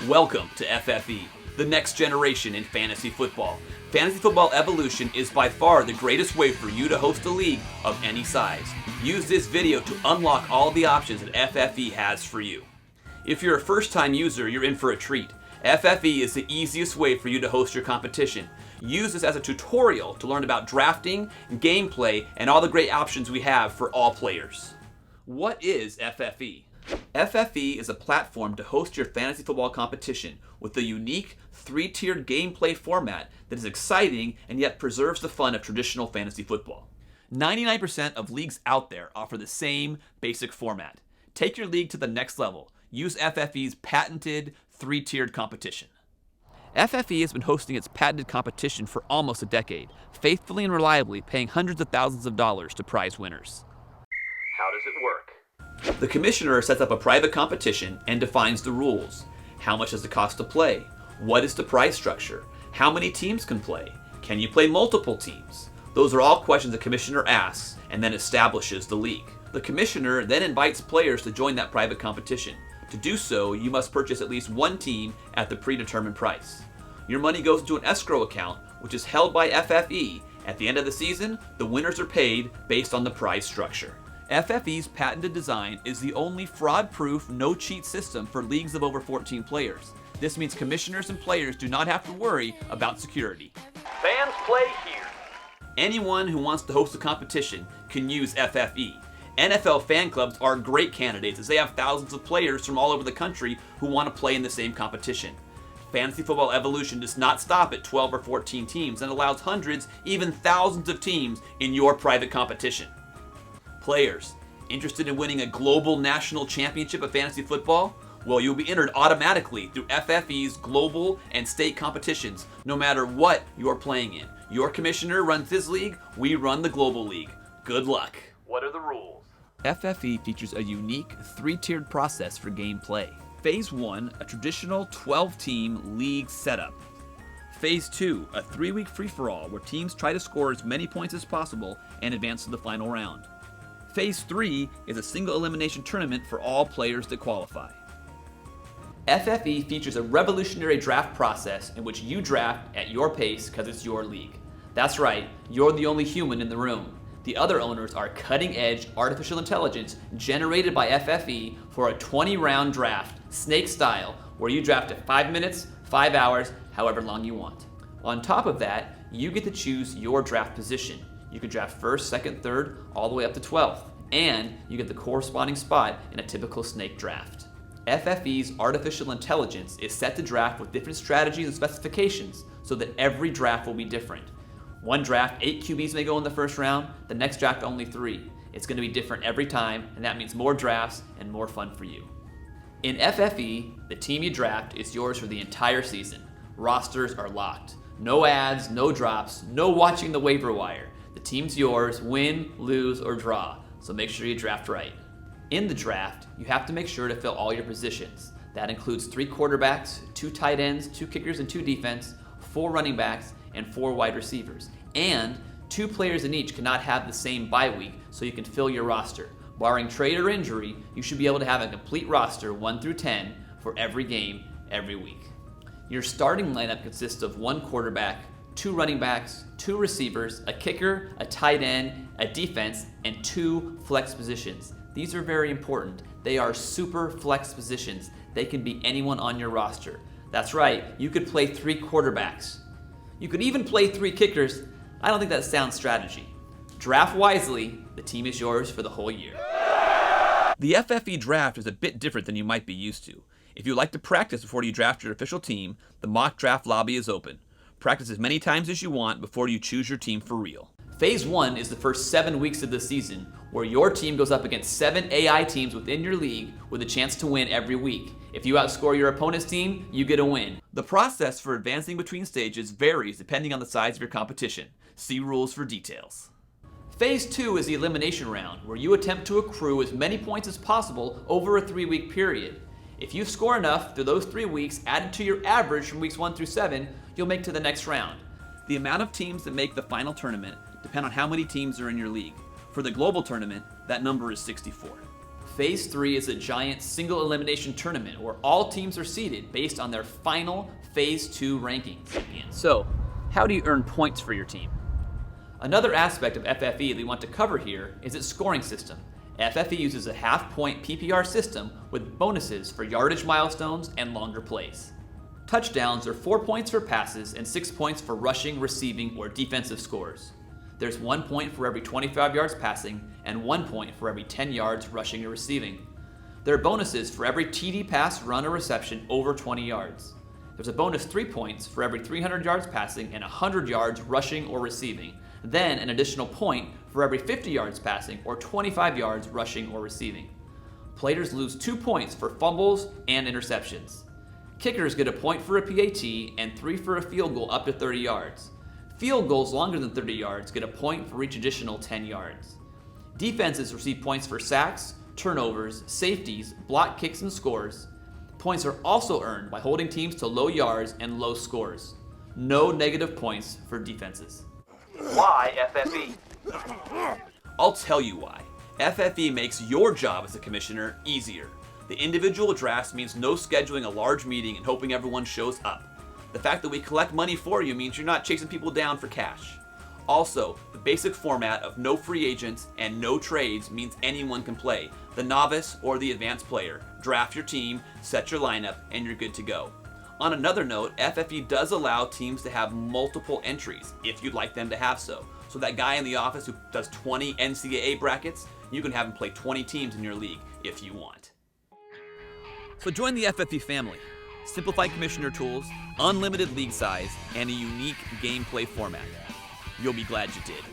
Welcome to FFE, the next generation in fantasy football. Fantasy Football Evolution is by far the greatest way for you to host a league of any size. Use this video to unlock all the options that FFE has for you. If you're a first-time user, you're in for a treat. FFE is the easiest way for you to host your competition. Use this as a tutorial to learn about drafting, gameplay, and all the great options we have for all players. What is FFE? FFE is a platform to host your fantasy football competition with a unique three-tiered gameplay format that is exciting and yet preserves the fun of traditional fantasy football. 99% of leagues out there offer the same basic format. Take your league to the next level. Use FFE's patented three-tiered competition. FFE has been hosting its patented competition for almost a decade, faithfully and reliably paying hundreds of thousands of dollars to prize winners. How does it work? The commissioner sets up a private competition and defines the rules. How much does it cost to play? What is the prize structure? How many teams can play? Can you play multiple teams? Those are all questions the commissioner asks and then establishes the league. The commissioner then invites players to join that private competition. To do so, you must purchase at least one team at the predetermined price. Your money goes into an escrow account, which is held by FFE. At the end of the season, the winners are paid based on the prize structure. FFE's patented design is the only fraud-proof, no-cheat system for leagues of over 14 players. This means commissioners and players do not have to worry about security. Fans play here. Anyone who wants to host a competition can use FFE. NFL fan clubs are great candidates as they have thousands of players from all over the country who want to play in the same competition. Fantasy Football Evolution does not stop at 12 or 14 teams and allows hundreds, even thousands of teams in your private competition. Players, interested in winning a global national championship of fantasy football? Well, you'll be entered automatically through FFE's global and state competitions, no matter what you're playing in. Your commissioner runs this league, we run the global league. Good luck. What are the rules? FFE features a unique three-tiered process for gameplay. Phase 1, a traditional 12-team league setup. Phase 2, a 3-week free-for-all where teams try to score as many points as possible and advance to the final round. Phase 3 is a single elimination tournament for all players that qualify. FFE features a revolutionary draft process in which you draft at your pace because it's your league. That's right, you're the only human in the room. The other owners are cutting-edge artificial intelligence generated by FFE for a 20-round draft, snake style, where you draft at 5 minutes, 5 hours, however long you want. On top of that, you get to choose your draft position. You can draft first, second, third, all the way up to 12th, and you get the corresponding spot in a typical snake draft. FFE's artificial intelligence is set to draft with different strategies and specifications so that every draft will be different. One draft, 8 QBs may go in the first round, the next draft only 3. It's going to be different every time, and that means more drafts and more fun for you. In FFE, the team you draft is yours for the entire season. Rosters are locked. No ads, no drops, no watching the waiver wire. The team's yours, win, lose, or draw, so make sure you draft right. In the draft, you have to make sure to fill all your positions. That includes 3 quarterbacks, 2 tight ends, 2 kickers, and 2 defense, 4 running backs, and 4 wide receivers. And 2 players in each cannot have the same bye week, so you can fill your roster. Barring trade or injury, you should be able to have a complete roster 1 through 10 for every game, every week. Your starting lineup consists of 1 quarterback, 2 running backs, 2 receivers, a kicker, a tight end, a defense, and 2 flex positions. These are very important. They are super flex positions. They can be anyone on your roster. That's right, you could play 3 quarterbacks. You could even play 3 kickers. I don't think that's sound strategy. Draft wisely, the team is yours for the whole year. The FFE draft is a bit different than you might be used to. If you like to practice before you draft your official team, the mock draft lobby is open. Practice as many times as you want before you choose your team for real. Phase 1 is the first 7 weeks of the season, where your team goes up against 7 AI teams within your league with a chance to win every week. If you outscore your opponent's team, you get a win. The process for advancing between stages varies depending on the size of your competition. See rules for details. Phase 2 is the elimination round, where you attempt to accrue as many points as possible over a 3-week period. If you score enough through those 3 weeks added to your average from weeks 1 through 7, you'll make to the next round. The amount of teams that make the final tournament depend on how many teams are in your league. For the global tournament, that number is 64. Phase 3 is a giant single elimination tournament where all teams are seeded based on their final Phase 2 rankings. So, how do you earn points for your team? Another aspect of FFE that we want to cover here is its scoring system. FFE uses a half-point PPR system with bonuses for yardage milestones and longer plays. Touchdowns are 4 points for passes and 6 points for rushing, receiving, or defensive scores. There's 1 point for every 25 yards passing and 1 point for every 10 yards rushing or receiving. There are bonuses for every TD pass, run, or reception over 20 yards. There's a bonus 3 points for every 300 yards passing and 100 yards rushing or receiving. Then an additional point for every 50 yards passing or 25 yards rushing or receiving. Players lose 2 points for fumbles and interceptions. Kickers get a point for a PAT and 3 for a field goal up to 30 yards. Field goals longer than 30 yards get a point for each additional 10 yards. Defenses receive points for sacks, turnovers, safeties, block kicks, and scores. Points are also earned by holding teams to low yards and low scores. No negative points for defenses. Why FFE? I'll tell you why. FFE makes your job as a commissioner easier. The individual drafts means no scheduling a large meeting and hoping everyone shows up. The fact that we collect money for you means you're not chasing people down for cash. Also, the basic format of no free agents and no trades means anyone can play, the novice or the advanced player. Draft your team, set your lineup, and you're good to go. On another note, FFE does allow teams to have multiple entries if you'd like them to have so. So that guy in the office who does 20 NCAA brackets, you can have him play 20 teams in your league if you want. So join the FFE family. Simplified commissioner tools, unlimited league size, and a unique gameplay format. You'll be glad you did.